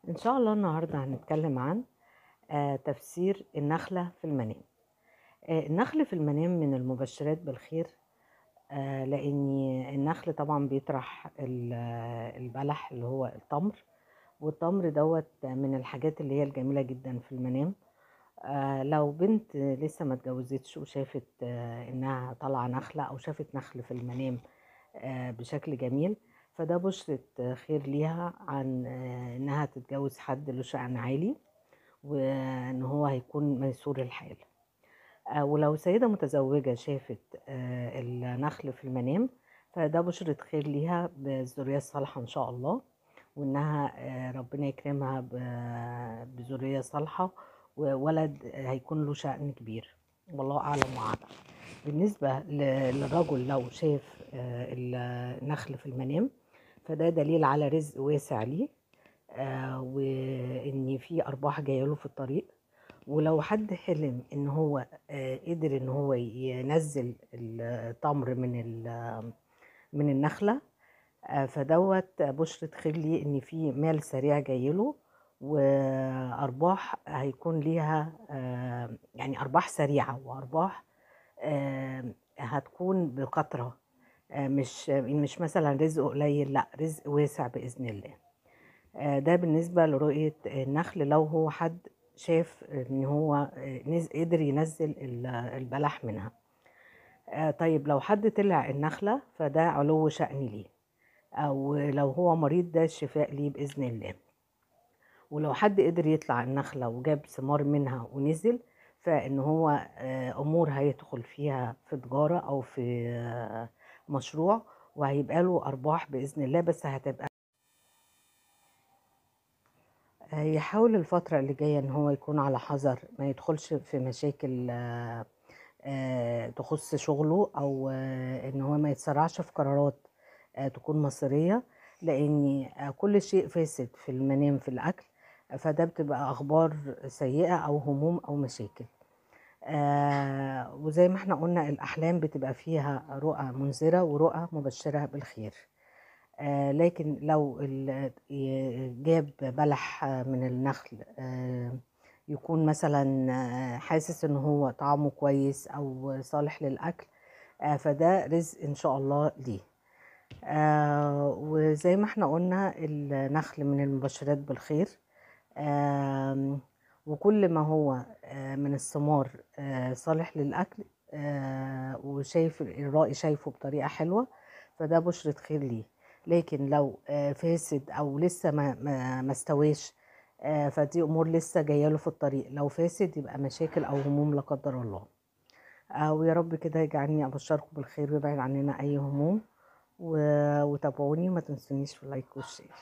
إن شاء الله النهاردة هنتكلم عن تفسير النخلة في المنام. النخل في المنام من المبشرات بالخير، لأن النخل طبعا بيطرح البلح اللي هو التمر، والتمر دوت من الحاجات اللي هي الجميلة جدا في المنام. لو بنت لسه ما اتجوزتش وشافت إنها طالعة نخلة أو شافت نخل في المنام بشكل جميل، فده بشرة خير ليها عن إنها تتجوز حد له شأن عالي، وإن هو هيكون ميسور الحال. ولو سيدة متزوجة شافت النخل في المنام، فده بشرة خير ليها بالذرية الصالحة إن شاء الله، وإنها ربنا يكرمها بذرية صالحة وولد هيكون له شأن كبير، والله أعلم وأعلم. بالنسبة للرجل لو شاف النخل في المنام، فده دليل على رزق واسع ليه، وإن في أرباح جاية له في الطريق. ولو حد حلم إن هو قدر إن هو ينزل التمر من النخلة، فدوت بشرة خير ليه إن في مال سريع جايله، وأرباح هيكون ليها يعني أرباح سريعة، وأرباح هتكون بكثرة، مش مثلا رزق قليل، لا رزق واسع بإذن الله. ده بالنسبة لرؤية النخل لو هو حد شاف ان هو قدر ينزل البلح منها. طيب لو حد طلع النخلة فده علو شأن ليه، او لو هو مريض ده الشفاء ليه بإذن الله. ولو حد قدر يطلع النخلة وجاب ثمار منها ونزل، فإن هو أمور هيدخل فيها في تجارة أو في مشروع، وهيبقى له أرباح بإذن الله، بس هتبقى يحاول الفترة اللي جاية إن هو يكون على حذر، ما يدخلش في مشاكل تخص شغله، أو إن هو ما يتسرعش في قرارات تكون مصيرية، لأن كل شيء فاسد في المنام في الأكل، فده بتبقى أخبار سيئة أو هموم أو مشاكل. وزي ما احنا قلنا الأحلام بتبقى فيها رؤى منذرة ورؤى مبشرة بالخير. لكن لو جاب بلح من النخل، يكون مثلا حاسس ان هو طعمه كويس او صالح للاكل، فده رزق ان شاء الله ليه. وزي ما احنا قلنا النخل من المبشرات بالخير، وكل ما هو من الثمار صالح للاكل، وشايف الرائي شايفه بطريقه حلوه، فده بشرة خير ليه. لكن لو فاسد او لسه ما استواش، فدي امور لسه جايه له في الطريق. لو فاسد يبقى مشاكل او هموم لا قدر الله. ويا رب كده يجعلني ابشركم بالخير ويبعد عننا اي هموم. وتابعوني، ما تنسونيش في اللايك والشير.